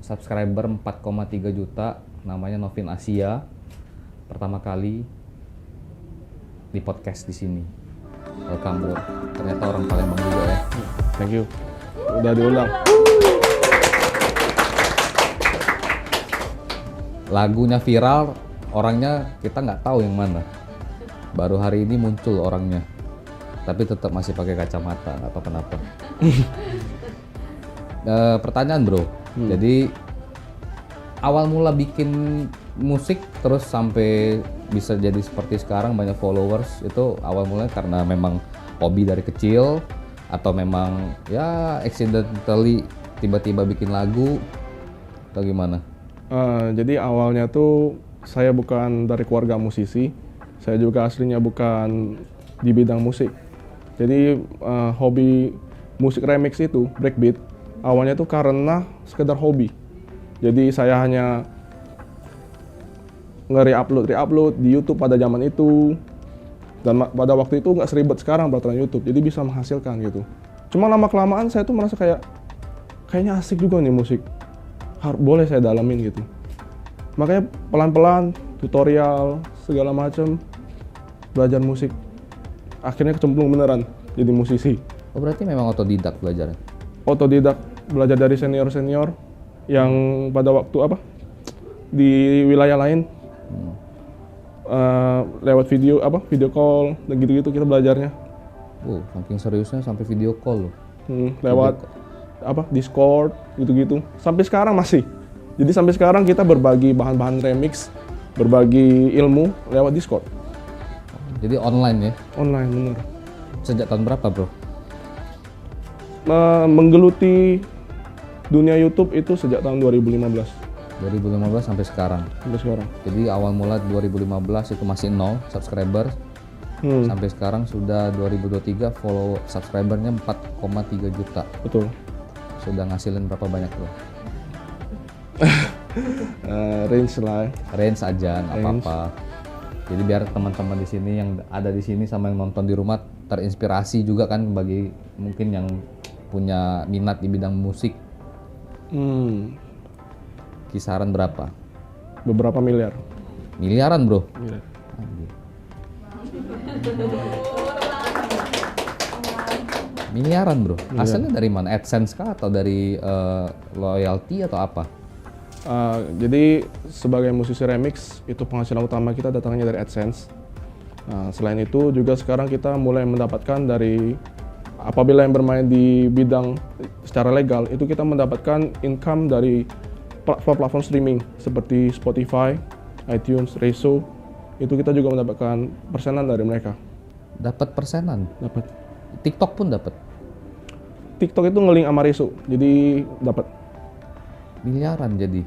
subscriber 4,3 juta, namanya Novin Asia. Pertama kali di podcast di sini. Welcome bro. Ternyata orang Palembang juga ya. Thank you. Udah diundang. Lagunya viral, orangnya kita nggak tahu yang mana. Baru hari ini muncul orangnya. Tapi tetap masih pakai kacamata, nggak tahu kenapa. Pertanyaan bro, jadi awal mula bikin musik terus sampai bisa jadi seperti sekarang banyak followers itu awal mulanya karena memang hobi dari kecil atau memang ya accidentally tiba-tiba bikin lagu atau gimana? Jadi awalnya tuh saya bukan dari keluarga musisi, saya juga aslinya bukan di bidang musik. Jadi hobi musik remix itu, breakbeat, awalnya tuh karena sekedar hobi. Jadi saya hanya nge-re-upload di YouTube pada zaman itu. Dan pada waktu itu nggak seribet sekarang peraturan YouTube, jadi bisa menghasilkan gitu. Cuma lama-kelamaan saya tuh merasa kayaknya asik juga nih musik. Boleh saya dalamin gitu. Makanya pelan-pelan, tutorial, segala macam, belajar musik. Akhirnya kecemplung beneran jadi musisi. Oh berarti memang otodidak belajarnya? Otodidak, belajar dari senior-senior yang pada waktu di wilayah lain. Lewat video call dan gitu-gitu kita belajarnya. Saking seriusnya sampai video call loh. Lewat Discord gitu-gitu. Sampai sekarang masih. Jadi sampai sekarang kita berbagi bahan-bahan remix, berbagi ilmu lewat Discord. Jadi online ya? Online, bener. Sejak tahun berapa bro? Menggeluti dunia YouTube itu sejak tahun 2015. 2015 sampai sekarang? Sampai sekarang. Jadi awal mula 2015 itu masih 0 subscriber. Sampai sekarang sudah 2023 follow subscribernya 4,3 juta. Betul. Sudah ngasilin berapa banyak bro? Range lah. Range aja, nggak apa-apa. Jadi biar teman-teman di sini yang ada di sini sama yang nonton di rumah terinspirasi juga kan bagi mungkin yang punya minat di bidang musik. Kisaran berapa? Beberapa miliar. Miliaran bro? Miliar. Miliaran bro? Asalnya dari mana? AdSense kah atau dari loyalty atau apa? Jadi sebagai musisi remix itu penghasilan utama kita datangnya dari AdSense. Selain itu juga sekarang kita mulai mendapatkan dari apabila yang bermain di bidang secara legal itu kita mendapatkan income dari platform streaming seperti Spotify, iTunes, Reso. Itu kita juga mendapatkan persenan dari mereka. Dapat persenan? Dapat. TikTok pun dapat? TikTok itu nge-link sama Reso, jadi dapat. Miliaran jadi?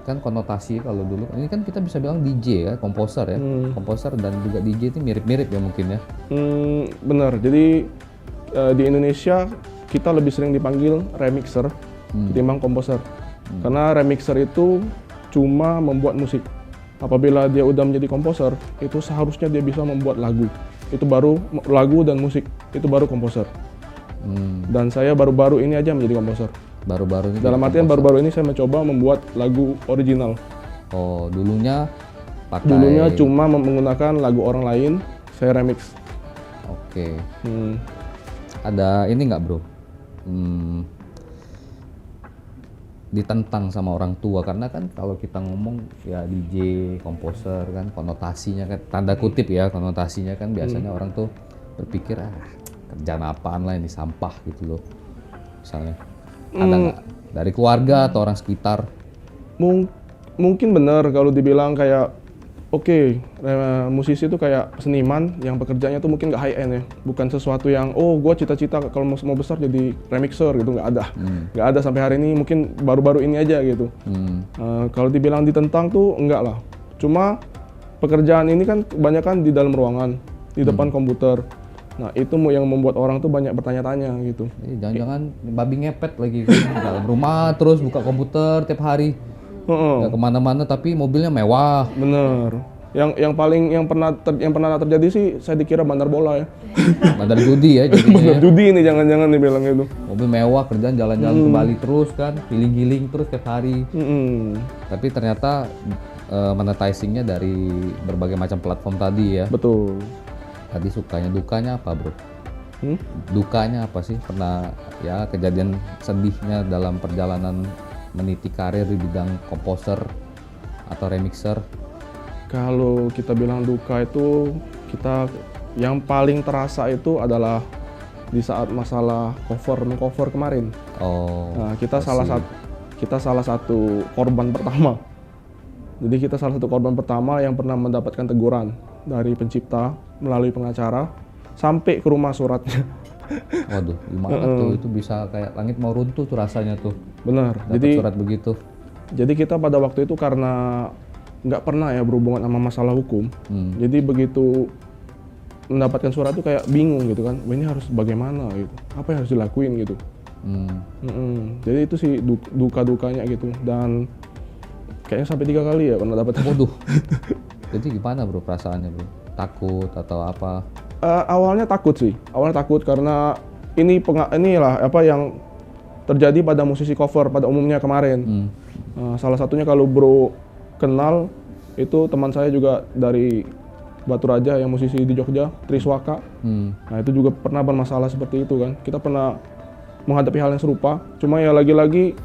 Kan konotasi kalau dulu, ini kan kita bisa bilang DJ ya, komposer ya. Komposer dan juga DJ itu mirip-mirip ya mungkin ya? Benar, jadi di Indonesia kita lebih sering dipanggil remixer ketimbang komposer. Karena remixer itu cuma membuat musik. Apabila dia udah menjadi komposer, itu seharusnya dia bisa membuat lagu. Itu baru lagu dan musik, itu baru komposer. Dan saya baru-baru ini aja menjadi komposer. Baru-baru ini? Dalam artian baru-baru ini saya mencoba membuat lagu original. Oh, dulunya pakai? Dulunya cuma menggunakan lagu orang lain, saya remix. Oke. Ada ini nggak bro? Ditentang sama orang tua karena kan kalau kita ngomong ya DJ, komposer kan konotasinya kan tanda kutip ya konotasinya kan biasanya orang tuh berpikir kerjaan apaan lah ini sampah gitu loh misalnya. Ada nggak dari keluarga atau orang sekitar? Mungkin benar kalau dibilang kayak musisi itu kayak seniman yang pekerjaannya tuh mungkin nggak high end ya, bukan sesuatu yang gue cita-cita kalau mau besar jadi remixer gitu, nggak ada sampai hari ini, mungkin baru-baru ini aja gitu. Kalau dibilang ditentang tuh enggak lah, cuma pekerjaan ini kan kebanyakan di dalam ruangan, di depan komputer. Nah itu yang membuat orang tuh banyak bertanya-tanya gitu. Jangan-jangan babi ngepet lagi dalam rumah terus buka komputer tiap hari. Nggak kemana-mana tapi mobilnya mewah. Bener. Yang pernah terjadi sih saya dikira bandar bola ya. Bandar judi ya jadinya. Bandar judi ini jangan-jangan dibilang itu. Mobil mewah, kerjaan jalan-jalan ke Bali terus kan, healing-healing terus tiap hari. Tapi ternyata monetizingnya dari berbagai macam platform tadi ya. Betul. Tadi sukanya, dukanya apa bro? Dukanya apa sih? Pernah ya kejadian sedihnya dalam perjalanan meniti karir di bidang komposer atau remixer? Kalau kita bilang duka itu, kita yang paling terasa itu adalah di saat masalah mengcover kemarin. Nah, kita salah satu korban pertama. Jadi kita salah satu korban pertama yang pernah mendapatkan teguran dari pencipta melalui pengacara sampai ke rumah suratnya. Waduh, gimana tuh? Itu bisa kayak langit mau runtuh tuh rasanya tuh. Benar. Dapat surat begitu. Jadi kita pada waktu itu karena nggak pernah ya berhubungan sama masalah hukum. Jadi begitu mendapatkan surat itu kayak bingung gitu kan. Ini harus bagaimana gitu. Apa yang harus dilakuin gitu. Jadi itu sih duka-dukanya gitu. Dan kayaknya sampai 3 kali ya pernah dapat. Waduh. Jadi gimana bro perasaannya bro? Takut atau apa? Awalnya takut sih. Awalnya takut karena inilah apa yang terjadi pada musisi cover pada umumnya kemarin. Salah satunya kalau bro kenal itu teman saya juga dari Batu Raja yang musisi di Jogja, Triswaka. Nah itu juga pernah bermasalah seperti itu kan. Kita pernah menghadapi hal yang serupa. Cuma ya lagi-lagi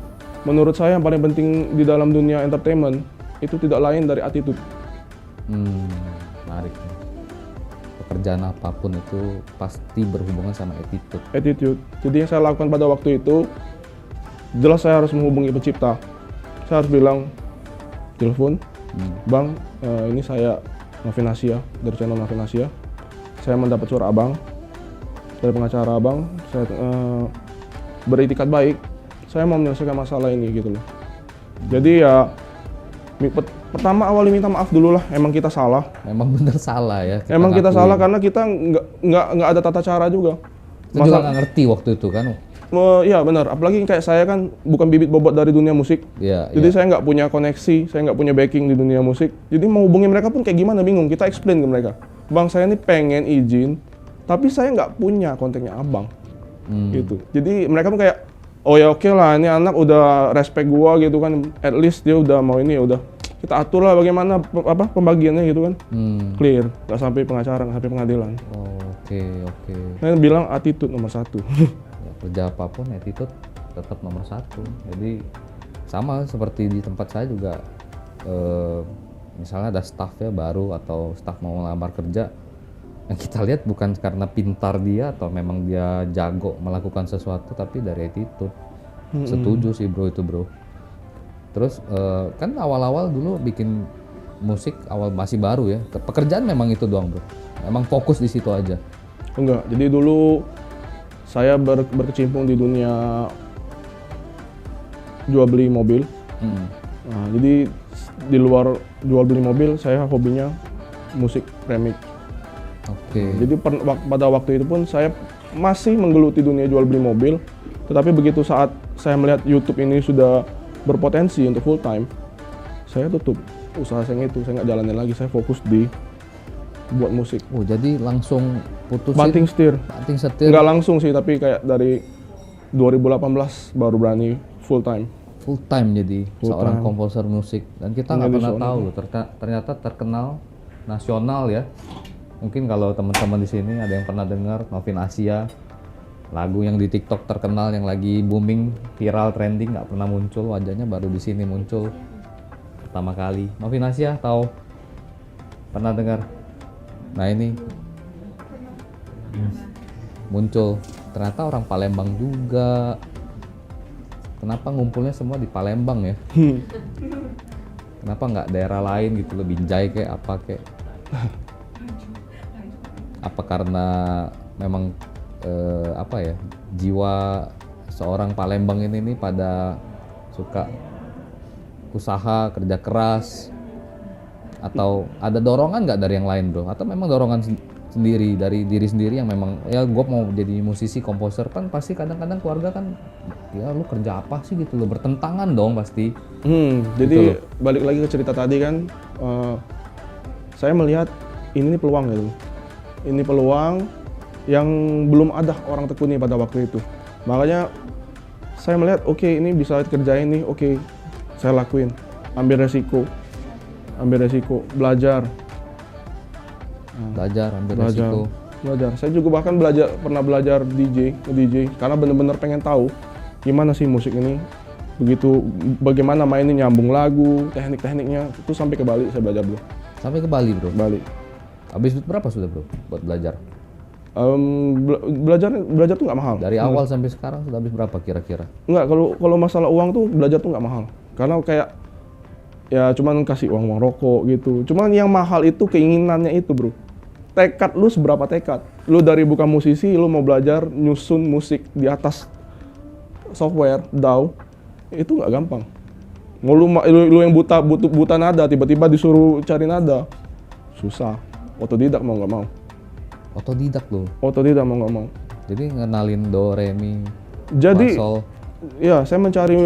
menurut saya yang paling penting di dalam dunia entertainment itu tidak lain dari attitude. Menarik. Pekerjaan apapun itu pasti berhubungan sama attitude. Attitude. Jadi yang saya lakukan pada waktu itu, jelas saya harus menghubungi pencipta. Saya harus bilang, telepon, Bang, ini saya Novin Asia, dari channel Novin Asia. Saya mendapat surat abang, dari pengacara abang, saya beritikat baik, saya mau menyelesaikan masalah ini gitu loh. Jadi ya, pertama awalnya minta maaf dulu lah, emang kita salah. Memang bener salah ya. Emang kita salah karena kita nggak ada tata cara juga. Kita juga nggak ngerti waktu itu kan. Iya benar, apalagi kayak saya kan bukan bibit bobot dari dunia musik. Jadi saya nggak punya koneksi, saya nggak punya backing di dunia musik. Jadi mau hubungi mereka pun kayak gimana bingung. Kita explain ke mereka, Bang saya ini pengen izin, tapi saya nggak punya kontaknya abang. Gitu. Jadi mereka pun kayak, oh ya oke lah, ini anak udah respect gua gitu kan. At least dia udah mau ini ya udah. Kita atur lah bagaimana pembagiannya gitu kan. Clear, nggak sampai pengacara, nggak sampai pengadilan. Oke. Saya bilang attitude nomor 1. Kerja apapun attitude tetap nomor 1. Jadi sama seperti di tempat saya juga, misalnya ada staff ya baru atau staff mau melamar kerja, yang kita lihat bukan karena pintar dia atau memang dia jago melakukan sesuatu, tapi dari attitude. Setuju sih bro itu bro. Terus kan awal-awal dulu bikin musik awal masih baru ya, pekerjaan memang itu doang bro, memang fokus di situ aja? Enggak, jadi dulu saya berkecimpung di dunia jual beli mobil. Nah, jadi di luar jual beli mobil, saya hobinya musik remix. Jadi pada waktu itu pun saya masih menggeluti dunia jual beli mobil. Tetapi begitu saat saya melihat YouTube ini sudah berpotensi untuk full time, saya tutup usaha saya itu. Saya nggak jalanin lagi. Saya fokus di buat musik. Oh jadi langsung putusin? Banting setir. Nggak langsung sih, tapi kayak dari 2018 baru berani full time. Full time jadi seorang komposer musik. Dan kita nggak pernah tahu loh, ternyata terkenal nasional ya. Mungkin kalau teman-teman di sini ada yang pernah dengar Novin Asia, lagu yang di TikTok terkenal yang lagi booming, viral, trending, nggak pernah muncul wajahnya, baru di sini muncul pertama kali. Novin Asia tahu? Pernah dengar? Nah ini muncul, ternyata orang Palembang juga. Kenapa ngumpulnya semua di Palembang ya? Kenapa nggak daerah lain gitu, lebih Binjai kayak apa kayak? Apa karena memang apa ya, jiwa seorang Palembang ini pada suka usaha, kerja keras, atau ada dorongan nggak dari yang lain bro? Atau memang dorongan sendiri dari diri sendiri yang memang ya gue mau jadi musisi, komposer, kan pasti kadang-kadang keluarga kan ya lu kerja apa sih gitu, lo bertentangan dong pasti. Jadi gitu balik lagi ke cerita tadi kan, saya melihat ini nih peluang gitu. Ini peluang yang belum ada orang tekuni pada waktu itu. Makanya saya melihat oke, ini bisa kerjain nih, oke, saya lakuin. Ambil resiko, belajar. Ambil resiko. Belajar. Saya juga bahkan pernah belajar DJ karena benar-benar pengen tahu gimana sih musik ini. Begitu bagaimana mainin, nyambung lagu, teknik-tekniknya itu sampai ke Bali saya belajar dulu. Sampai ke Bali, Bro. Bali. Habis berapa sudah, Bro, buat belajar? Belajar tuh nggak mahal. Dari awal sampai sekarang sudah habis berapa kira-kira? Nggak, kalau masalah uang tuh belajar tuh nggak mahal. Karena kayak ya cuman kasih uang rokok gitu. Cuman yang mahal itu keinginannya itu, Bro. Tekad lu seberapa tekad. Lu dari bukan musisi, lu mau belajar nyusun musik di atas software DAW, itu nggak gampang. Mau lu yang buta nada, tiba-tiba disuruh cari nada, susah. Otodidak mau nggak mau. Otodidak loh. Otodidak mau nggak mau. Jadi ngenalin do, re, mi, Jadi, fa, sol. ya saya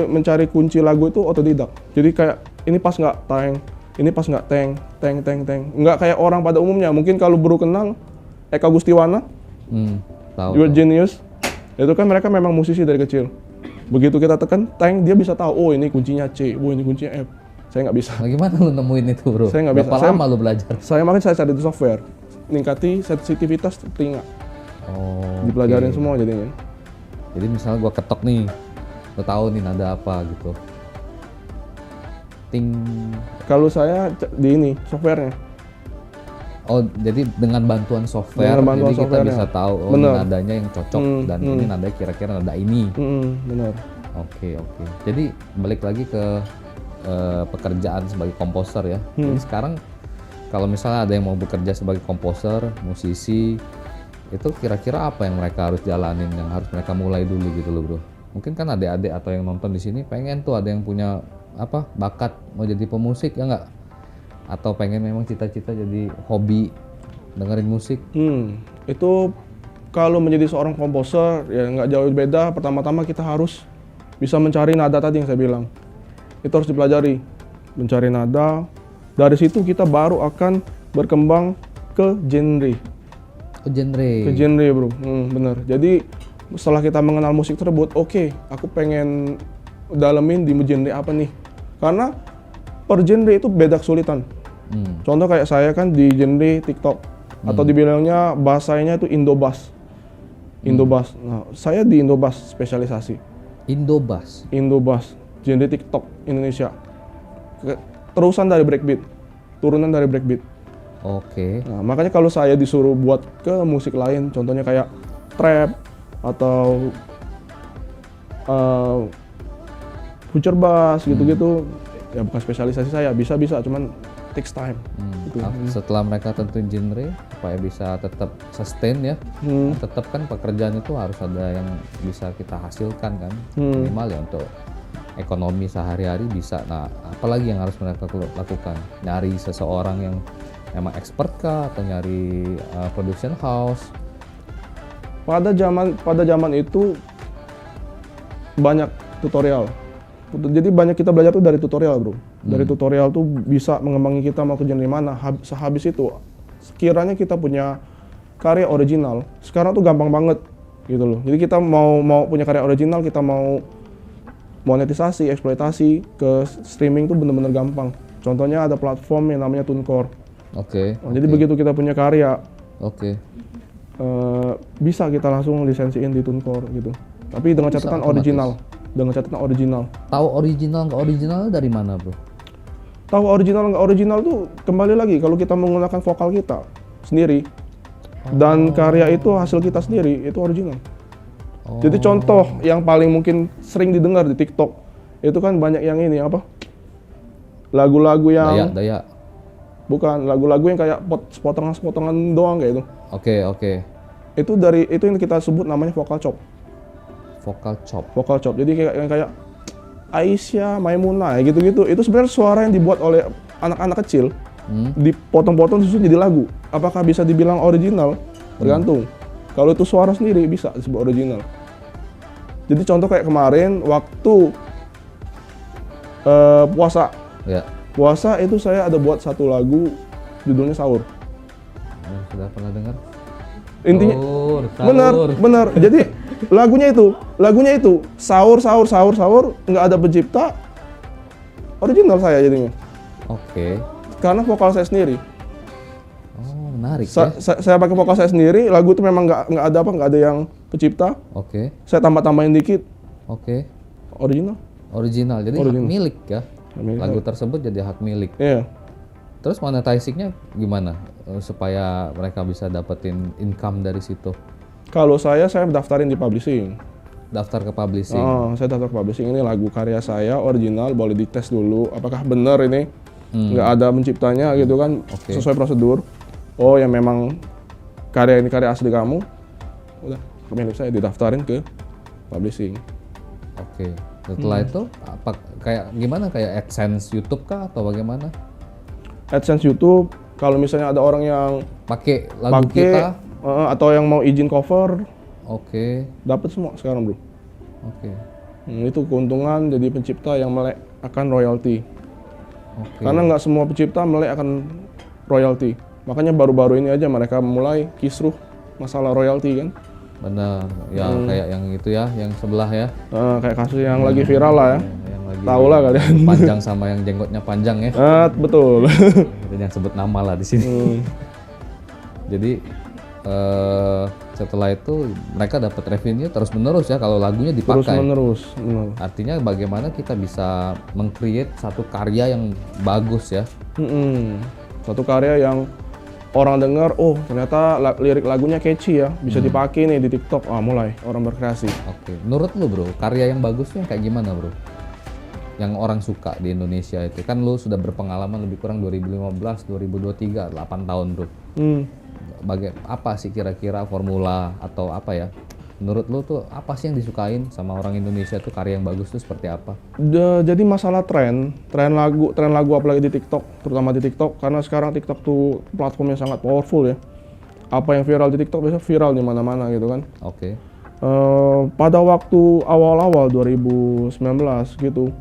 mencari kunci lagu itu otodidak. Jadi kayak ini pas nggak teng, ini pas nggak teng. Nggak kayak orang pada umumnya. Mungkin kalau baru kenal Eka Gustiwana, Tahu. Your Genius, itu kan mereka memang musisi dari kecil. Begitu kita tekan teng, dia bisa tahu, oh ini kuncinya C, oh ini kuncinya F. Saya nggak bisa. Nah, gimana lu nemuin itu, Bro? Saya nggak bisa. Berapa lama lu belajar? Makanya saya cari di software, ningkati sensitivitas telinga. Oh. Dipelajarin oke. semua jadinya. Jadi misalnya gua ketok nih, lu tahu nih nada apa gitu. Ting. Kalau saya di ini softwarenya. Oh, jadi dengan bantuan software, Dengan bantuan jadi kita softwarenya. bisa tahu oh Bener. ini nadanya yang cocok dan ini nada kira-kira nada ini. Benar. Oke. Jadi balik lagi ke pekerjaan sebagai komposer ya. Jadi sekarang kalau misalnya ada yang mau bekerja sebagai komposer, musisi, itu kira-kira apa yang mereka harus jalanin, yang harus mereka mulai dulu gitu loh, Bro. Mungkin kan adik-adik atau yang nonton di sini pengen tuh ada yang punya bakat mau jadi pemusik ya nggak? Atau pengen memang cita-cita jadi hobi dengerin musik? Itu kalau menjadi seorang komposer ya nggak jauh beda. Pertama-tama kita harus bisa mencari nada tadi yang saya bilang. Itu harus dipelajari, mencari nada. Dari situ kita baru akan berkembang ke genre. Ke genre, Bro. Bener. Jadi setelah kita mengenal musik tersebut, oke, aku pengen dalemin di genre apa nih? Karena per genre itu beda kesulitan. Contoh kayak saya kan di genre TikTok atau dibilangnya bahasanya itu Indobas. Nah, saya di Indobas spesialisasi. Indobas. Genre TikTok Indonesia. Terusan dari breakbeat, turunan dari breakbeat. Oke. Nah, makanya kalau saya disuruh buat ke musik lain, contohnya kayak trap atau future bass gitu-gitu, ya bukan spesialisasi saya, bisa cuman takes time. Gitu. Setelah mereka tentuin genre supaya bisa tetap sustain ya, tetap kan pekerjaan itu harus ada yang bisa kita hasilkan kan, minimal ya untuk ekonomi sehari-hari bisa. Nah, apalagi yang harus mereka lakukan? Nyari seseorang yang emang expert kah atau nyari production house? Pada zaman itu banyak tutorial. Jadi banyak kita belajar tuh dari tutorial, Bro. Dari tutorial tuh bisa mengembangin kita mau ke genre mana. Sehabis itu, sekiranya kita punya karya original, sekarang tuh gampang banget gitu loh. Jadi kita mau punya karya original, kita mau monetisasi, eksploitasi ke streaming tuh bener-bener gampang. Contohnya ada platform yang namanya TuneCore. Jadi begitu kita punya karya, bisa kita langsung lisensiin di TuneCore gitu. Tapi dengan catatan original. Tahu original nggak original dari mana, Bro? Tahu original nggak original tuh kembali lagi kalau kita menggunakan vokal kita sendiri dan karya itu hasil kita sendiri, itu original. Jadi contoh yang paling mungkin sering didengar di TikTok itu kan banyak yang ini lagu-lagu yang Daya. Bukan, lagu-lagu yang kayak potongan-potongan doang kayak itu. Oke. Itu yang kita sebut namanya vocal chop. Vocal chop. Jadi kayak Aisyah, Maimunah gitu-gitu. Itu sebenarnya suara yang dibuat oleh anak-anak kecil. Dipotong-potong disusun jadi lagu. Apakah bisa dibilang original? Tergantung. Kalau itu suara sendiri bisa disebut original. Jadi contoh kayak kemarin waktu puasa. Ya. Puasa itu saya ada buat satu lagu judulnya Sahur. Sudah pernah dengar? Intinya Sahur. benar. Jadi lagunya itu sahur, nggak ada pencipta, original saya jadinya. Oke. Karena vokal saya sendiri. Oh, menarik ya. Saya pakai vokal saya sendiri, lagu itu memang nggak ada yang pencipta. Oke. Saya tambahin dikit, Oke. original. Jadi Original. hak milik ya. Milik Lagu saya. tersebut jadi hak milik. Iya. Terus monetizingnya gimana supaya mereka bisa dapetin income dari situ? Kalau saya daftarin di publishing. Daftar ke publishing. Saya daftar ke publishing, ini lagu karya saya original, boleh dites dulu apakah benar ini nggak ada penciptanya gitu kan. Oke. Sesuai prosedur. Oh yang memang karya ini karya asli kamu, udah milik saya, didaftarin ke publishing. Oke. Setelah itu apa gimana kayak AdSense YouTube kah atau bagaimana? AdSense YouTube, kalau misalnya ada orang yang Pakai lagu kita? atau yang mau izin cover, Oke. dapat semua sekarang bro. Oke. Itu keuntungan jadi pencipta yang melek akan royalti. Oke. Karena nggak semua pencipta melek akan royalti. Makanya baru-baru ini aja mereka mulai kisruh masalah royalti kan. Benar. Ya kayak yang itu ya, yang sebelah ya. Kayak kasus yang lagi viral lah ya. Yang lagi Tahu lah kalian. panjang sama yang jenggotnya panjang ya. Betul. Dan yang sebut nama lah di sini. Jadi setelah itu mereka dapat revenue terus menerus ya kalau lagunya Terus dipakai. menerus. Artinya bagaimana kita bisa meng-create satu karya yang bagus ya. Satu karya yang orang dengar, oh ternyata lirik lagunya catchy ya, bisa dipakai nih di TikTok. Mulai orang berkreasi. Oke. Menurut lu bro, karya yang bagusnya kayak gimana bro? Yang orang suka di Indonesia itu kan lu sudah berpengalaman lebih kurang 2015, 2023, 8 tahun bro. Apa sih kira-kira formula atau apa ya? Menurut lu tuh apa sih yang disukain sama orang Indonesia tuh karya yang bagus tuh seperti apa? Jadi masalah tren lagu apalagi di TikTok, terutama di TikTok, karena sekarang TikTok tuh platform yang sangat powerful ya. Apa yang viral di TikTok biasa viral di mana-mana gitu kan. Oke. Pada waktu awal-awal 2019 gitu,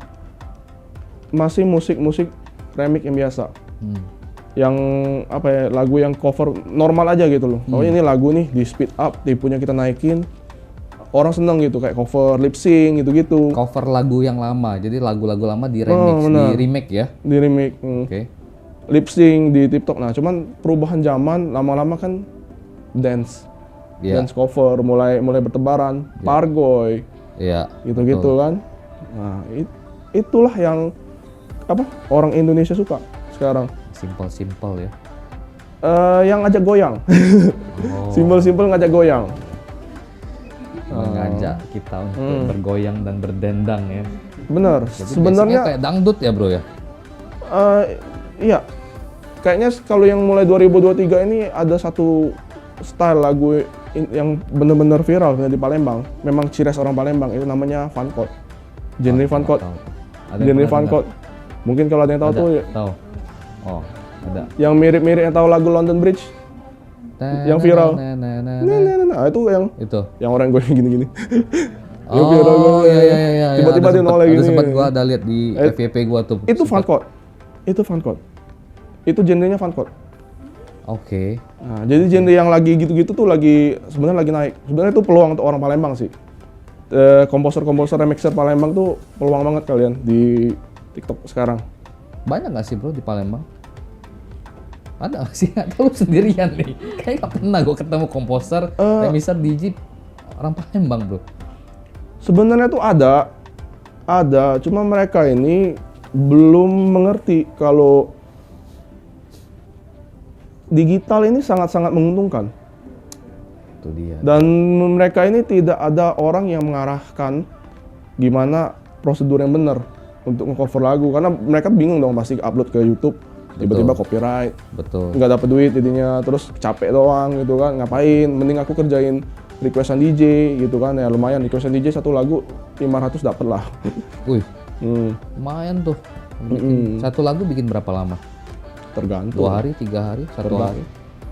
masih musik remix yang biasa. Yang apa ya, lagu yang cover normal aja gitu loh. Oh ini lagu nih di speed up, temponya kita naikin. Orang seneng gitu kayak cover lip sync gitu-gitu. Cover lagu yang lama. Jadi lagu-lagu lama di remix, di remake ya. Di remake. Oke. Lip sync di TikTok. Nah, cuman perubahan zaman lama-lama kan dance. Iya. Dance cover mulai bertebaran, Pargoy. Iya. Gitu-gitu kan. Nah, itulah yang orang Indonesia suka sekarang. Simple ya. Yang ngajak goyang. Simple ngajak goyang. Mengajak kita untuk bergoyang dan berdendang ya. Bener. Jadi Sebenarnya kayak dangdut ya bro ya. Iya. Kayaknya kalau yang mulai 2023 ini ada satu style lagu yang bener-bener viral di Palembang. Memang ciri khas orang Palembang, itu namanya funkot. Genre funkot. Genre funkot. Mungkin kalau ada yang tahu tuh tahu. Oh, ada. Yang mirip-mirip yang tahu lagu London Bridge. Yang viral. Nah, itu yang orang gue gini-gini. Oh iya. Tiba-tiba dia noleh gini. Sempat gua ada lihat di FYP gua tuh. Itu funkot. Itu genrenya funkot. Oke. Nah, jadi genre yang lagi gitu-gitu tuh sebenarnya lagi naik. Sebenarnya itu peluang untuk orang Palembang sih. Komposer remixer Palembang tuh peluang banget kalian di TikTok sekarang. Banyak nggak sih bro di Palembang? Ada nggak sih? Atau lu sendirian nih? Kayaknya nggak pernah gue ketemu komposer remixer DJ orang Palembang bro. Sebenarnya tuh ada, cuma mereka ini belum mengerti kalau digital ini sangat-sangat menguntungkan. Itu dia. Dan mereka ini tidak ada orang yang mengarahkan gimana prosedur yang benar untuk nge-cover lagu, karena mereka bingung dong pasti upload ke YouTube, tiba-tiba copyright, nggak dapet duit jadinya, terus capek doang gitu kan, ngapain, mending aku kerjain requestan DJ gitu kan, ya lumayan requestan DJ satu lagu 500 dapet lah. Wih, lumayan tuh. Satu lagu bikin berapa lama? Tergantung. 2 hari, 3 hari, 1 hari?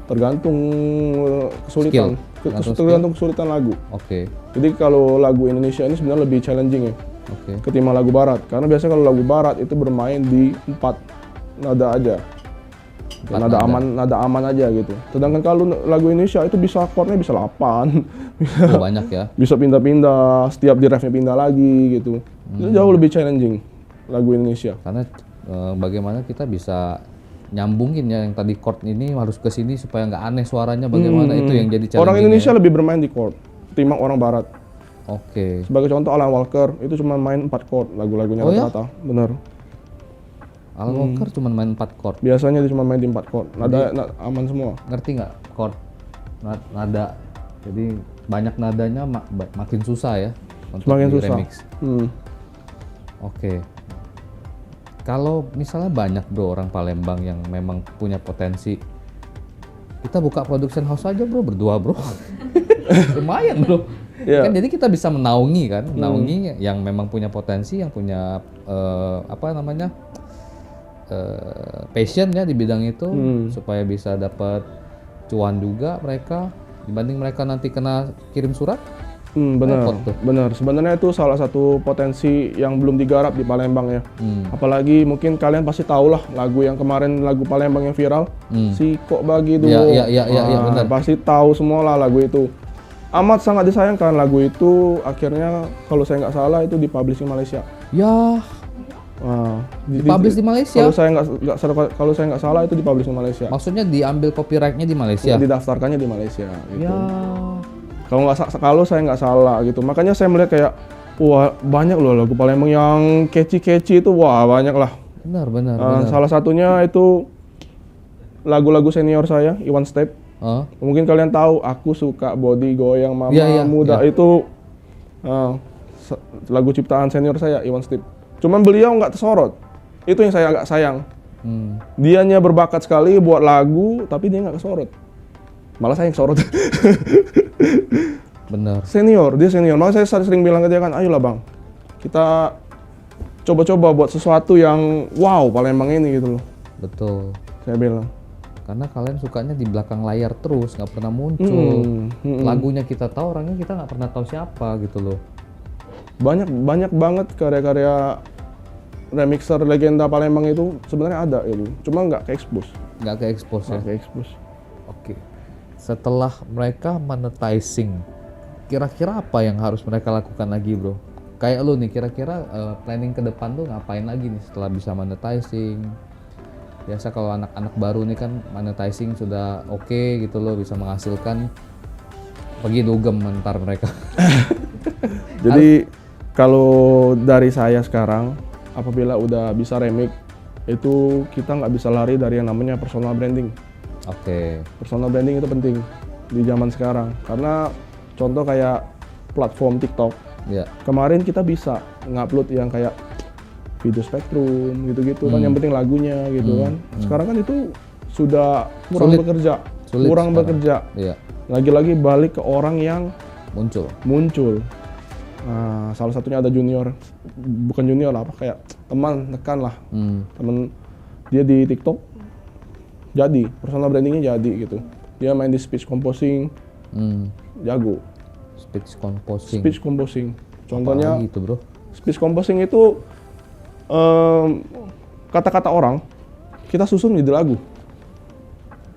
Tergantung kesulitan. Tergantung kesulitan lagu. Oke. Jadi kalau lagu Indonesia ini sebenarnya lebih challenging ya. Ketimbang lagu barat, karena biasanya kalau lagu barat itu bermain di 4 nada aja. nada aman aja gitu. Sedangkan kalau lagu Indonesia itu bisa chordnya bisa 8. Oh, banyak ya. Bisa pindah-pindah, setiap di refnya pindah lagi gitu. Itu jauh lebih challenging lagu Indonesia. Karena bagaimana kita bisa nyambungin ya yang tadi chord ini harus ke sini supaya nggak aneh suaranya, bagaimana itu yang jadi challenging. Orang Indonesia lebih bermain di chord ketimbang orang barat. Oke. Sebagai contoh Alan Walker itu cuma main 4 chord lagu-lagunya rata-rata. Bener. Alan Walker cuma main 4 chord. Biasanya dia cuma main di 4 chord. Nada aman semua. Ngerti nggak chord nada? Jadi banyak nadanya makin susah ya untuk Semakin di susah. remix. Oke. Kalau misalnya banyak bro orang Palembang yang memang punya potensi, kita buka production house aja bro, berdua bro. Lumayan bro. Yeah. Kan jadi kita bisa menaungi kan, menaungi yang memang punya potensi, yang punya passion ya di bidang itu, supaya bisa dapat cuan juga mereka, dibanding mereka nanti kena kirim surat. Benar. Sebenarnya itu salah satu potensi yang belum digarap di Palembang ya. Apalagi mungkin kalian pasti tahu lah lagu yang kemarin, lagu Palembang yang viral, si Kok Bagi itu. Iya, benar. Pasti tahu semua lah lagu itu. Amat sangat disayangkan lagu itu akhirnya kalau saya nggak salah itu dipublish di Malaysia. Ya. Dipublish di Malaysia. Kalau saya nggak salah itu dipublish di Malaysia. Maksudnya diambil copyright-nya di Malaysia. Didaftarkannya di Malaysia. Gitu. Ya. Kalau saya nggak salah gitu. Makanya saya melihat kayak wah banyak loh lagu Palembang yang catchy itu, wah banyak lah. Benar. Salah satunya itu lagu-lagu senior saya, Iwan Step. Mungkin kalian tahu, Aku Suka Body Goyang Mama Muda. Itu lagu ciptaan senior saya, Iwan Step. Cuman beliau nggak tersorot. Itu yang saya agak sayang. Dianya berbakat sekali buat lagu, tapi dia nggak kesorot. Malah saya yang sorot. Benar. Dia senior. Makanya saya sering bilang ke dia kan, ayolah bang, kita coba-coba buat sesuatu yang wow Palembang ini gitu loh. Betul. Saya bilang. Karena kalian sukanya di belakang layar terus, nggak pernah muncul. Lagunya kita tahu, orangnya kita nggak pernah tahu siapa gitu loh. Banyak banget karya-karya remixer legenda Palembang itu sebenarnya ada itu, cuma nggak ke-expose. Nggak ke-expose ya? Nggak ke-expose. Oke. Setelah mereka monetizing, kira-kira apa yang harus mereka lakukan lagi bro? Kayak lu nih, kira-kira planning ke depan tuh ngapain lagi nih setelah bisa monetizing? Biasa kalau anak-anak baru nih kan monetizing sudah oke gitu loh, bisa menghasilkan, pergi dugem mentar mereka. Jadi kalau dari saya sekarang, apabila udah bisa remix, itu kita nggak bisa lari dari yang namanya personal branding. Oke. Personal branding itu penting di zaman sekarang, karena contoh kayak platform TikTok. Ya. Kemarin kita bisa ngupload yang kayak video spektrum gitu-gitu kan, yang penting lagunya gitu kan. Sekarang kan itu sudah kurang bekerja. Iya. Lagi-lagi balik ke orang yang muncul. Nah, salah satunya ada bukan junior lah, apa kayak teman tekan lah. Teman dia di TikTok jadi personal brandingnya jadi gitu. Dia main di speech composing, jago. Speech composing. Contohnya gitu bro. Speech composing itu kata-kata orang kita susun menjadi lagu.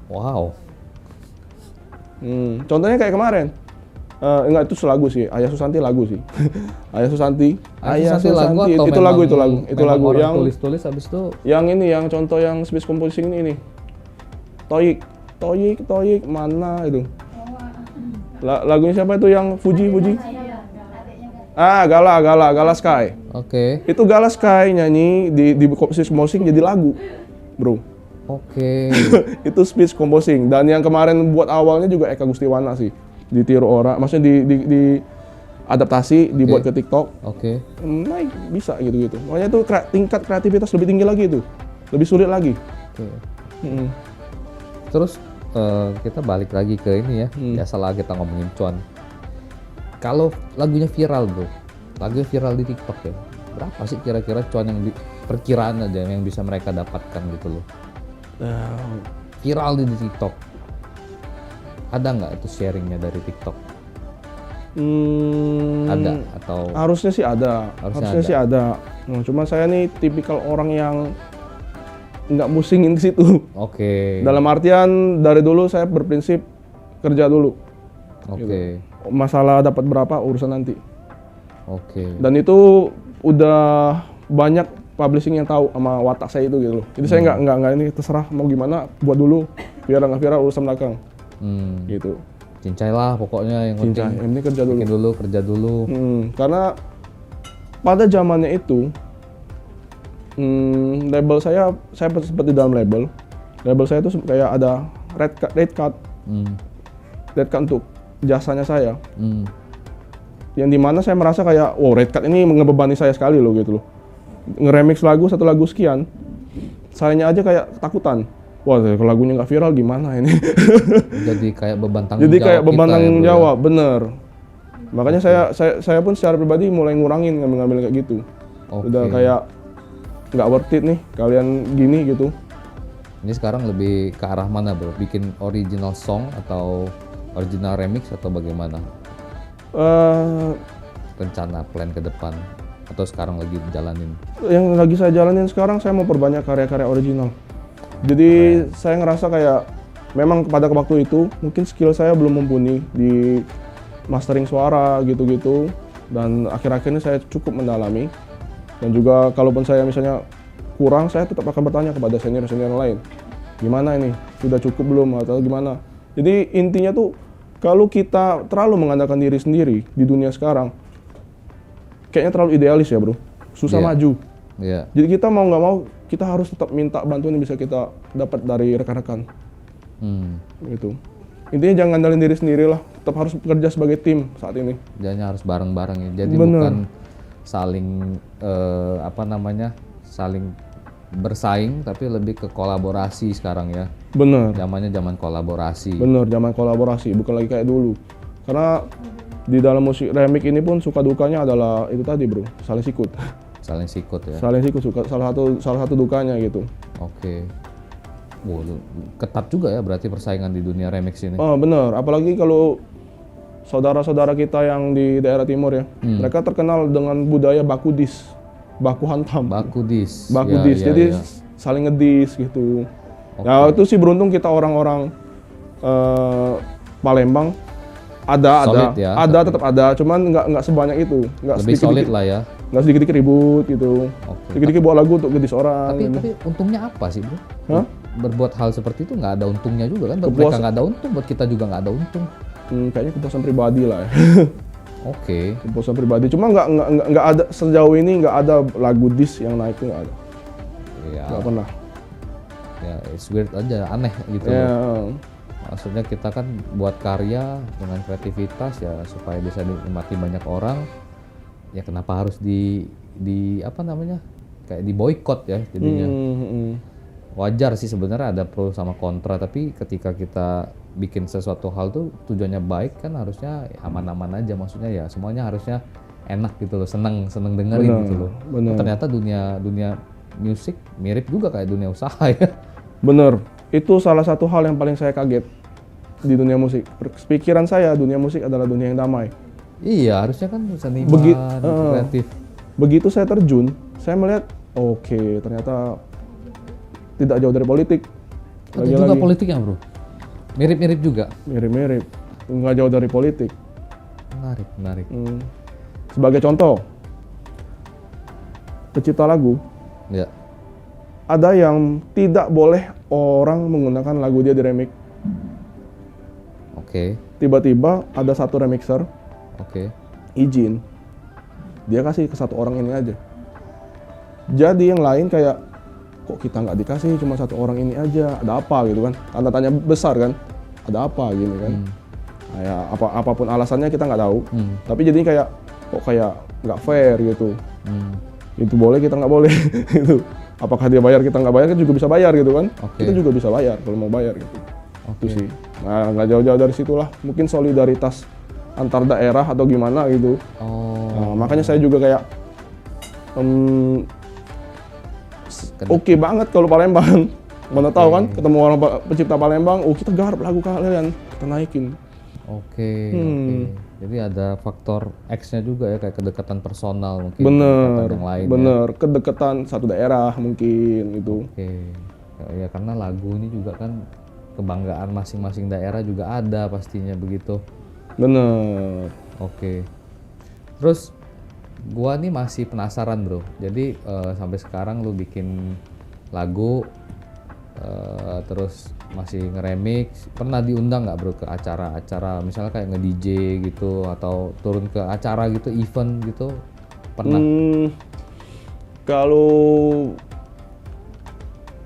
Wow. Contohnya kayak kemarin. Enggak, itu lagu sih. Ayah Susanti lagu sih. Ayah Susanti lagu atau itu lagu yang tulis habis itu. Yang ini yang contoh yang speech composing ini. Toyik mana itu? Lagunya siapa itu yang Fuji? Gala Sky. Oke. Itu Gala Sky nyanyi di speech composing jadi lagu, bro. Oke. Itu speech composing. Dan yang kemarin buat awalnya juga Eka Gustiwana sih. Ditiru orang, maksudnya di adaptasi, dibuat ke TikTok. Oke. Naik bisa gitu. Makanya itu tingkat kreativitas lebih tinggi lagi itu. Lebih sulit lagi. Oke. Terus kita balik lagi ke ini ya. Biasalah kita ngomongin cuan. Kalau lagunya viral bro, lagunya viral di TikTok ya, berapa sih kira-kira cuan yang perkiraan aja yang bisa mereka dapatkan gitu loh? Viral di TikTok, ada nggak itu sharingnya dari TikTok? Ada atau? Harusnya sih ada. Harusnya sih ada. Nah, cuma saya nih tipikal orang yang nggak musingin ke situ. Oke. Dalam artian dari dulu saya berprinsip kerja dulu. Oke. Masalah dapat berapa urusan nanti. Oke. Dan itu udah banyak publishing yang tahu sama watak saya itu gitu loh. Jadi saya nggak ini terserah mau gimana buat dulu, viral nggak viral urusan belakang. Gitu. Cincai lah pokoknya yang Cincai, penting. yang penting kerja dulu. Bikin dulu, kerja dulu. Karena pada zamannya itu label saya seperti dalam label saya itu kayak ada red card untuk jasanya saya. Yang dimana saya merasa kayak, wow, red card ini ngebebani saya sekali loh gitu loh. Ngeremix lagu, satu lagu sekian, sayanya aja kayak ketakutan. Wah, kalau lagunya nggak viral gimana ini? Jadi kayak beban tanggung Jadi jawab kayak beban kita tanggung ya, jawab, bener. Makanya saya pun secara pribadi mulai ngurangin ngambil kayak gitu. Oke. Udah kayak nggak worth it nih kalian gini gitu. Ini sekarang lebih ke arah mana bro? Bikin original song atau original remix atau bagaimana? Rencana plan ke depan atau sekarang lagi jalanin? Yang lagi saya jalanin sekarang, saya mau perbanyak karya-karya original. Jadi saya ngerasa kayak memang pada waktu itu mungkin skill saya belum mumpuni di mastering suara gitu-gitu, dan akhir-akhir ini saya cukup mendalami. Dan juga kalaupun saya misalnya kurang, saya tetap akan bertanya kepada senior-senior lain, gimana ini, sudah cukup belum atau gimana. Jadi intinya tuh kalau kita terlalu mengandalkan diri sendiri di dunia sekarang, kayaknya terlalu idealis ya bro, susah maju. Jadi kita mau nggak mau kita harus tetap minta bantuan yang bisa kita dapat dari rekan-rekan. Gitu. Intinya jangan ngandalin diri sendiri lah, tetap harus bekerja sebagai tim saat ini. Jadinya harus bareng-bareng ya. Jadi Bener. bukan saling saling bersaing, tapi lebih ke kolaborasi sekarang ya. Bener. Zamannya zaman kolaborasi. Bener, zaman kolaborasi, bukan lagi kayak dulu. Karena di dalam musik remix ini pun suka dukanya adalah itu tadi bro, saling sikut. Saling sikut ya. Saling sikut, salah satu dukanya gitu. Oke. Wow, ketat juga ya berarti persaingan di dunia remix ini. Oh bener, apalagi kalau saudara-saudara kita yang di daerah timur ya, mereka terkenal dengan budaya baku dis, baku hantam. Baku dis. Jadi saling ngedis gitu. Ya itu sih beruntung kita orang-orang Palembang Solid ya, tetap ada, cuman nggak sebanyak itu, nggak lebih solid lah ya. Nggak sedikit ribut gitu, sedikit buat lagu untuk ngedis orang. Tapi untungnya apa sih bro? Hah? Berbuat hal seperti itu nggak ada untungnya juga kan? Buat mereka nggak ada untung, buat kita juga nggak ada untung. Kayaknya kepuasan pribadi lah ya. Oke. Kepuasan pribadi, cuma nggak ada sejauh ini, nggak ada lagu dis yang naik tuh nggak ada. Iya. Nggak pernah. Ya, it's weird aja, aneh gitu. Ya. Maksudnya kita kan buat karya dengan kreativitas ya supaya bisa dinikmati banyak orang. Ya kenapa harus di apa namanya? Kayak di boykot ya jadinya. Wajar sih sebenarnya ada pro sama kontra, tapi ketika kita bikin sesuatu hal tuh tujuannya baik kan harusnya aman-aman aja, maksudnya ya semuanya harusnya enak gitu loh, seneng dengerin gitu loh. Ternyata dunia musik mirip juga kayak dunia usaha ya. Bener, itu salah satu hal yang paling saya kaget di dunia musik. Pikiran saya dunia musik adalah dunia yang damai. Iya, harusnya kan seniman, kreatif. Begitu saya terjun, saya melihat oke, ternyata tidak jauh dari politik. Itu juga politiknya bro? Mirip-mirip juga? Mirip-mirip, nggak jauh dari politik. Menarik. Sebagai contoh, pencipta lagu, ya. ada yang tidak boleh orang menggunakan lagu dia di remix. Oke. Tiba-tiba ada satu remixer, izin, dia kasih ke satu orang ini aja. Jadi yang lain kayak, kok kita nggak dikasih, cuma satu orang ini aja, ada apa gitu kan? Tanda tanya besar kan, ada apa gini kan? Kayak apapun alasannya kita nggak tahu. Tapi jadinya kayak, kok kayak nggak fair gitu. Itu boleh, kita nggak boleh. Gitu. Apakah dia bayar, kita nggak bayar, kita juga bisa bayar gitu kan? Kita juga bisa bayar kalau mau bayar gitu. Itu sih. Nah, nggak jauh-jauh dari situlah. Mungkin solidaritas antar daerah atau gimana gitu. Nah, makanya saya juga kayak oke banget kalau Palembang. Mana tahu kan ketemu orang pencipta Palembang, kita garap lagu kalian, kita naikin. Oke. Jadi ada faktor X-nya juga ya, kayak kedekatan personal mungkin. Bener, yang lain bener. Kedekatan satu daerah mungkin gitu. Ya karena lagu ini juga kan kebanggaan masing-masing daerah juga ada pastinya begitu. Bener. Oke. Terus gua nih masih penasaran bro. Jadi sampai sekarang lu bikin lagu, terus masih ngeremix. Pernah diundang nggak bro ke acara-acara, misalnya kayak nge-DJ gitu atau turun ke acara gitu, event gitu? Pernah? Kalau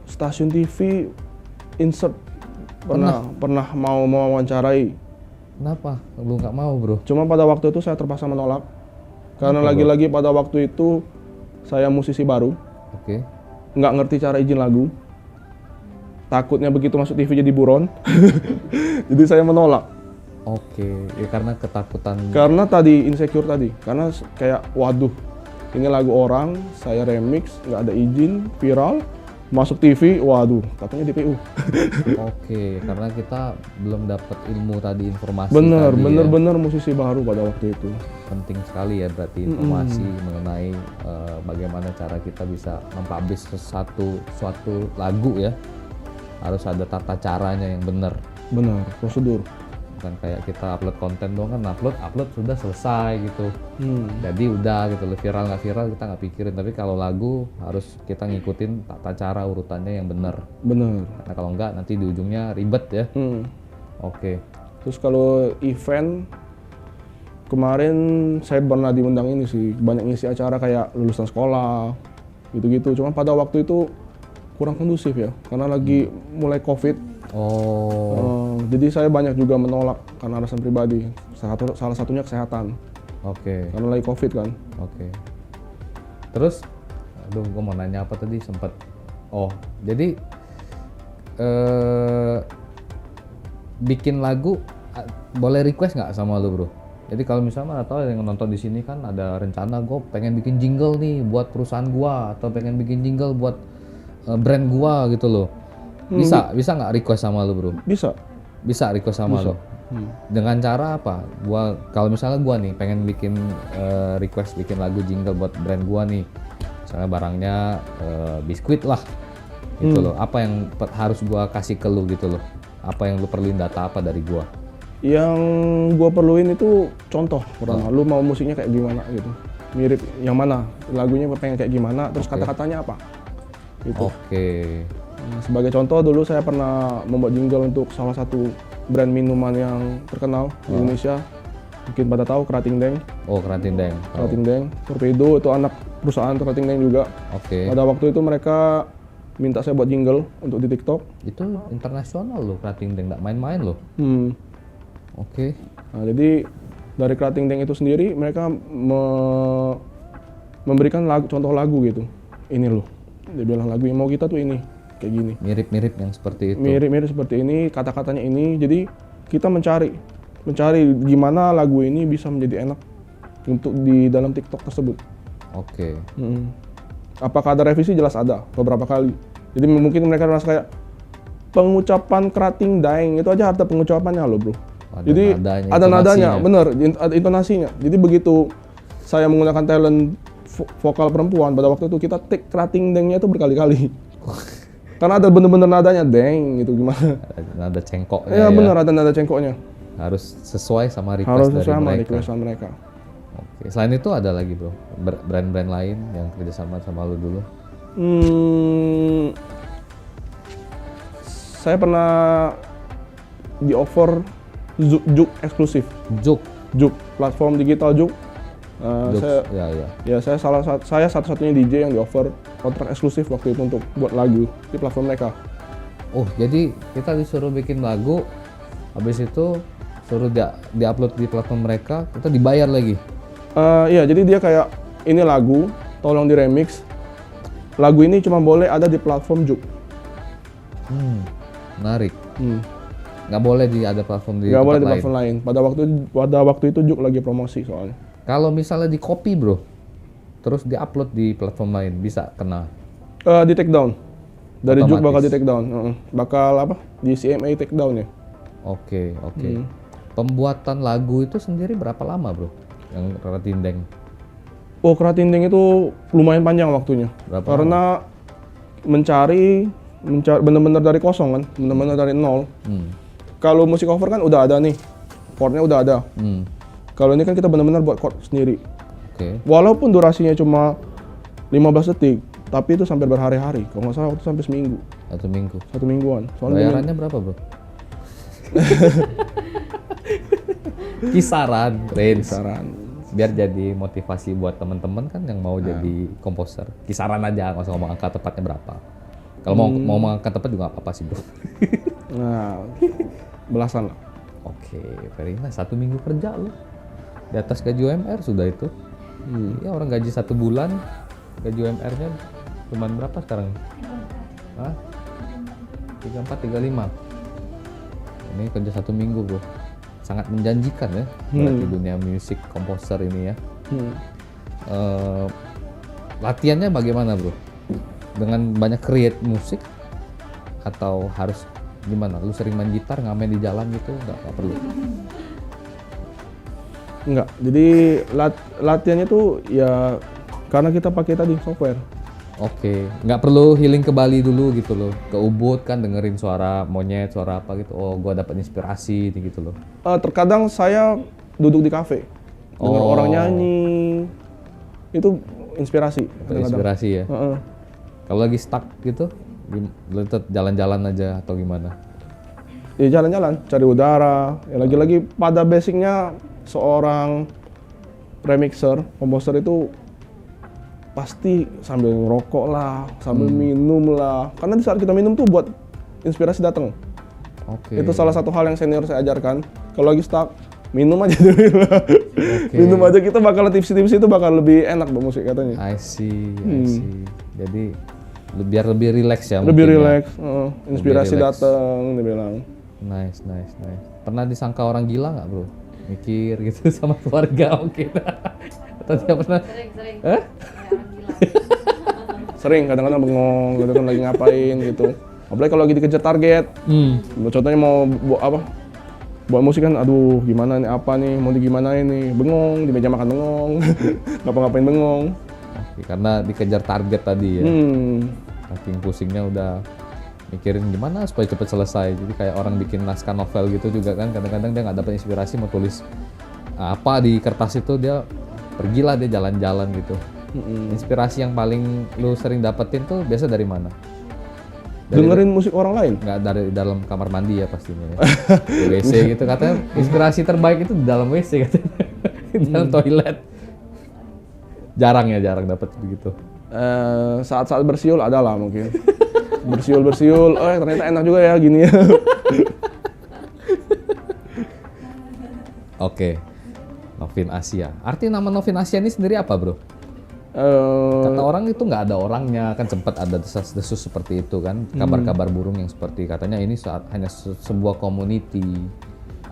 stasiun TV insert pernah mau wawancarai. Kenapa lu nggak mau bro? Cuma pada waktu itu saya terpaksa menolak. Karena lagi-lagi pada waktu itu saya musisi baru, Oke. nggak ngerti cara izin lagu. Takutnya begitu masuk TV jadi buron. Jadi saya menolak. Oke, ya karena ketakutan. Karena tadi insecure tadi. Karena kayak waduh, ini lagu orang, saya remix, nggak ada izin, viral, masuk TV, waduh, katanya DPU. Oke, karena kita belum dapat ilmu tadi, informasi Bener, tadi bener musisi baru pada waktu itu. penting sekali ya berarti informasi mengenai bagaimana cara kita bisa mempublish suatu lagu ya. Harus ada tata caranya yang benar. Bener, prosedur. Bukan kayak kita upload konten doang kan, upload sudah selesai gitu. Jadi udah gitu, viral nggak viral kita nggak pikirin. Tapi kalau lagu harus kita ngikutin tata cara urutannya yang benar. Bener. Karena kalau nggak nanti di ujungnya ribet ya. Oke. Terus kalau event, kemarin saya pernah diundang ini sih, banyak ngisi acara kayak lulusan sekolah, gitu-gitu. Cuma pada waktu itu kurang kondusif ya, karena lagi mulai COVID. Jadi saya banyak juga menolak karena alasan pribadi. Salah satunya kesehatan. Oke. Karena lagi COVID kan. Oke. Terus, aduh, gue mau nanya apa tadi sempet. Jadi bikin lagu boleh request nggak sama lu bro? Jadi kalau misalnya atau yang nonton di sini kan ada rencana gue pengen bikin jingle nih buat perusahaan gua atau pengen bikin jingle buat brand gua gitu loh. Bisa nggak request sama lu bro? Bisa request sama lu. Dengan cara apa? Kalau misalnya gua nih pengen bikin request bikin lagu jingle buat brand gua nih, misalnya barangnya biskuit lah, gitu loh. Apa yang harus gua kasih ke lu gitu loh? Apa yang lu perluin, data apa dari gua? Yang gua perluin itu contoh pertama, lu mau musiknya kayak gimana gitu, mirip yang mana, lagunya pengen kayak gimana, terus kata-katanya apa gitu. Oke. Sebagai contoh, dulu saya pernah membuat jingle untuk salah satu brand minuman yang terkenal di Indonesia, mungkin pada tahu, Krating Deng. Krating Deng. Krating Deng, Torpedo itu anak perusahaan Krating Deng juga. Oke. Pada waktu itu mereka minta saya buat jingle untuk di TikTok. Itu internasional loh, Krating Deng, nggak main-main loh. Oke. Nah, jadi dari Krating Deng itu sendiri mereka memberikan contoh lagu gitu. Ini loh, dia bilang lagu yang mau kita tuh ini, kayak gini. Mirip-mirip yang seperti itu. Mirip-mirip seperti ini, kata-katanya ini. Jadi kita mencari gimana lagu ini bisa menjadi enak untuk di dalam TikTok tersebut. Oke. Apakah ada revisi? Jelas ada, beberapa kali. Jadi mungkin mereka merasa kayak pengucapan Krating Deng itu aja ada pengucapannya loh bro. Jadi ada nadanya, bener, ada intonasinya. Jadi begitu saya menggunakan talent vokal perempuan, pada waktu itu kita take Krating Dengnya itu berkali-kali. Karena ada bener-bener nadanya deng gitu, gimana? Nada cengkoknya. Ya bener, ada nada cengkoknya. Harus sesuai sama request Harus dari sama mereka. request mereka. Oke. Selain itu ada lagi bro, brand-brand lain yang kerjasama sama lu dulu? Saya pernah di offer Juk eksklusif. Juk platform digital Juk. Saya satu-satunya DJ yang di offer kontrak eksklusif waktu itu untuk buat lagu di platform mereka. Jadi kita disuruh bikin lagu, habis itu suruh di-upload di platform mereka, kita dibayar lagi? Iya, jadi dia kayak ini lagu, tolong di remix. Lagu ini cuma boleh ada di platform Juk. Menarik. Nggak boleh ada platform di nggak boleh di lain. Platform lain. Pada waktu itu Juk lagi promosi soalnya. Kalau misalnya di copy bro, terus di-upload di platform lain, bisa kena? Di take down. Dari Juk bakal di take down. Bakal apa? Di CMA take down ya. Oke. Pembuatan lagu itu sendiri berapa lama bro? Yang Krating Deng? Krating Deng itu lumayan panjang waktunya. Berapa karena lama? Mencari mencari bener-bener dari kosong kan, bener-bener dari nol. Kalau musik cover kan udah ada nih, chordnya udah ada. Kalau ini kan kita bener-bener buat chord sendiri. Walaupun durasinya cuma 15 detik, tapi itu sampai berhari-hari. Kalau nggak salah waktu sampai seminggu. Satu mingguan. Bayarannya berapa, bro? Kisaran. Biar jadi motivasi buat teman-teman kan yang mau jadi komposer. Kisaran aja, nggak usah ngomong angka tepatnya berapa. Kalau mau ngomong angka tepat juga apa-apa sih, bro. Nah, belasan lah. Oke, very nice. 1 minggu kerja lu. Di atas gaji UMR sudah itu. Ya orang gaji 1 bulan, gaji UMR-nya cuman berapa sekarang? 34, 35. Ini kerja 1 minggu, bro. Sangat menjanjikan ya, berarti dunia musik komposer ini ya. Latihannya bagaimana, bro? Dengan banyak create musik atau harus gimana? Lu sering main gitar, ngamen di jalan gitu? Nggak perlu? Enggak, jadi latihannya tuh ya karena kita pakai tadi software. Oke, nggak perlu healing ke Bali dulu gitu loh, ke Ubud kan dengerin suara monyet, suara apa gitu. Oh, gua dapat inspirasi gitu loh. Terkadang saya duduk di kafe, denger orang nyanyi, itu inspirasi. Inspirasi ya. Kalau lagi stuck gitu, lu tetap jalan-jalan aja atau gimana? Ya jalan-jalan, cari udara. Ya lagi-lagi pada basicnya seorang remixer, komposer itu pasti sambil ngerokok lah, sambil minum lah. Karena di saat kita minum tuh buat inspirasi datang. Itu salah satu hal yang senior saya ajarkan. Kalau lagi stuck, minum aja dulu. Minum aja, kita bakal tipsi-tipsi itu bakal lebih enak bermusik katanya. I see. Jadi biar lebih relax ya. Lebih relax, inspirasi datang, dibilang. Nice. Pernah disangka orang gila nggak, bro? Mikir gitu sama keluarga mungkin. Atau tidak pernah? Sering. Sering, kadang-kadang bengong, gitu kan lagi ngapain gitu. Apalagi kalau lagi dikejar target. Contohnya mau buat musik kan, aduh gimana nih, apa nih, mau digimanain nih, bengong, di meja makan bengong, ngapa-ngapain bengong. Karena dikejar target tadi ya. Saking pusingnya udah mikirin gimana supaya cepet selesai. Jadi kayak orang bikin naskah novel gitu juga kan, kadang-kadang dia nggak dapat inspirasi mau tulis apa di kertas itu, dia pergilah dia jalan-jalan gitu. Inspirasi yang paling lu sering dapetin tuh biasa dari mana? Dengerin musik orang lain? Nggak dari dalam kamar mandi ya pastinya ya. Di WC gitu katanya inspirasi terbaik itu di dalam WC katanya. Di dalam toilet. Jarang dapat begitu. Saat-saat bersiul adalah mungkin. Bersiul, ternyata enak juga ya gini ya. Oke. Novin Asia. Arti nama Novin Asia ini sendiri apa, bro? Kata orang itu nggak ada orangnya, kan sempat ada desas-desus seperti itu kan, kabar-kabar burung yang seperti katanya ini hanya sebuah community.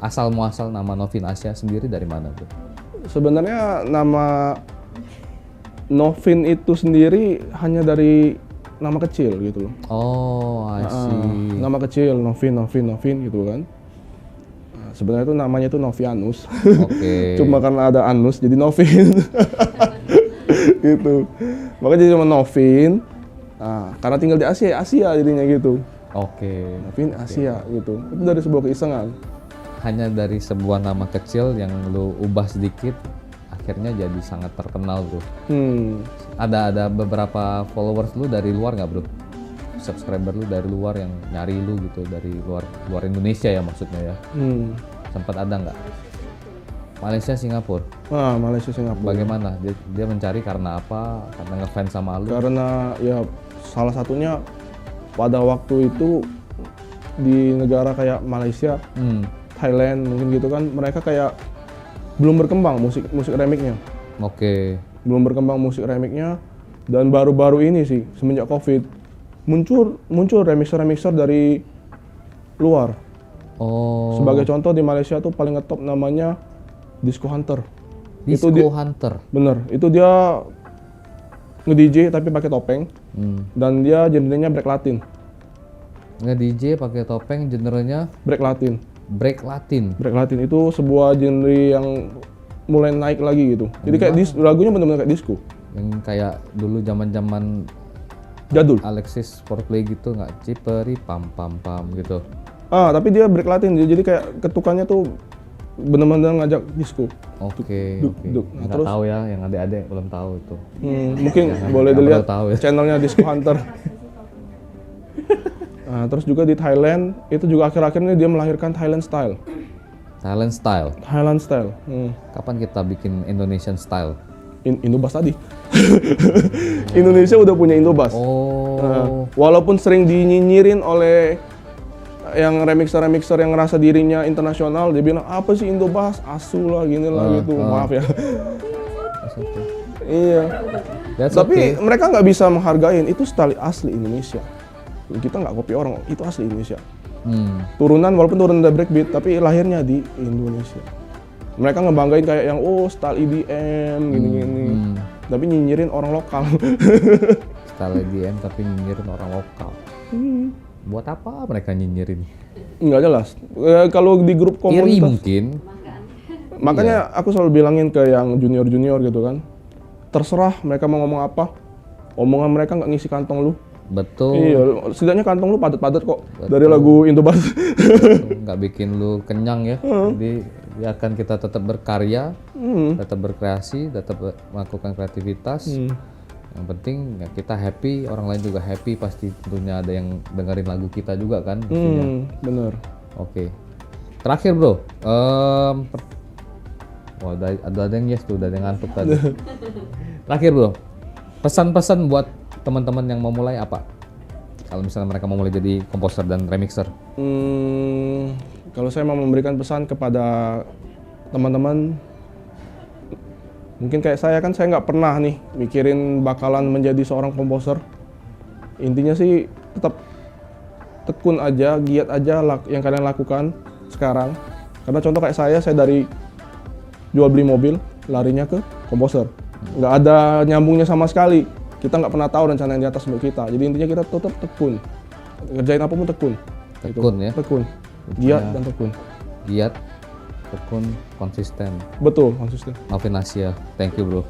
Asal muasal nama Novin Asia sendiri dari mana, bro? Sebenarnya nama Novin itu sendiri hanya dari nama kecil gitu loh. Oh, I see. Nama kecil, Novin gitu kan. Sebenarnya itu namanya itu Novianus. Cuma karena ada anus jadi Novin. Gitu. Makanya jadi cuma Novin. Karena tinggal di Asia jadinya gitu. Novin Asia gitu. Itu dari sebuah keisengan. Hanya dari sebuah nama kecil yang lu ubah sedikit, akhirnya jadi sangat terkenal, bro. Ada beberapa followers lu dari luar nggak, bro? Subscriber lu dari luar yang nyari lu gitu, dari luar Indonesia ya maksudnya ya. Sempat ada nggak? Malaysia, Singapura. Malaysia, Singapura. Bagaimana? Dia mencari karena apa? Karena ngefans sama lu? Karena ya salah satunya pada waktu itu di negara kayak Malaysia, Thailand mungkin gitu kan, mereka kayak belum berkembang musik remixnya. Belum berkembang musik remixnya, dan baru-baru ini sih semenjak COVID muncul remixer dari luar. Sebagai contoh di Malaysia tuh paling ngetop namanya Disco Hunter. Hunter. Bener, itu dia nge-DJ tapi pakai topeng. Dan dia genrenya break Latin. Nge-DJ pakai topeng, genrenya break Latin. Break Latin itu sebuah genre yang mulai naik lagi gitu. Jadi kayak lagunya benar-benar kayak disco. Yang kayak dulu zaman-zaman Jadul. Alexis Foreplay gitu nggak? Ciperi pam pam pam gitu. Tapi dia break Latin, jadi kayak ketukannya tuh bener-bener ngajak disco. Oke. Duk. Nah, Nggak terus tahu ya, yang adik-adik belum tahu itu. mungkin boleh nggak dilihat perlu tahu ya. channelnya Disco Hunter. Nah, terus juga di Thailand itu juga akhir-akhir ini dia melahirkan Thailand Style. Thailand Style. Thailand Style. Kapan kita bikin Indonesian Style? Indobas tadi. Indonesia udah punya Indobas. Oh. Walaupun sering dinyinyirin oleh yang remixer yang ngerasa dirinya internasional, dia bilang apa sih Indobas, asu lah gini lah gitu. Maaf ya. Iya. Tapi mereka nggak bisa menghargain itu style asli Indonesia. Kita nggak copy orang, itu asli Indonesia. Turunan walaupun turunan dari breakbeat, tapi lahirnya di Indonesia. Mereka ngebanggain kayak yang style EDM gini-gini. Tapi nyinyirin orang lokal. Style EDM tapi nyinyirin orang lokal. Buat apa mereka nyinyirin? Nggak jelas. Kalau di grup komunitas. Iri mungkin. Makanya aku selalu bilangin ke yang junior-junior gitu kan. Terserah mereka mau ngomong apa. Omongan mereka nggak ngisi kantong lu. Betul. Iya, setidaknya kantong lu padat-padat kok. Dari lagu Indobas. Nggak bikin lu kenyang ya. Jadi biarkan kita tetap berkarya, tetap berkreasi, tetap melakukan kreativitas. Yang penting ya kita happy, orang lain juga happy, pasti tentunya ada yang dengerin lagu kita juga kan. Bener. Oke. Terakhir bro, wah ada yang yes tuh, ada yang ngantuk tadi. Terakhir bro, pesan-pesan buat teman-teman yang mau mulai apa? Kalau misalnya mereka mau mulai jadi komposer dan remixer. Kalau saya mau memberikan pesan kepada teman-teman, mungkin kayak saya kan, saya nggak pernah nih mikirin bakalan menjadi seorang komposer. Intinya sih tetap tekun aja, giat aja yang kalian lakukan sekarang. Karena contoh kayak saya dari jual beli mobil, larinya ke komposer. Nggak ada nyambungnya sama sekali. Kita nggak pernah tahu rencana yang di atas untuk kita. Jadi intinya kita tetap tekun. Kerjain apapun tekun. Tekun ya? Tekun. Giat dan tekun. Giat, tekun, konsisten. Betul, konsisten. Alvin Asia, thank you bro.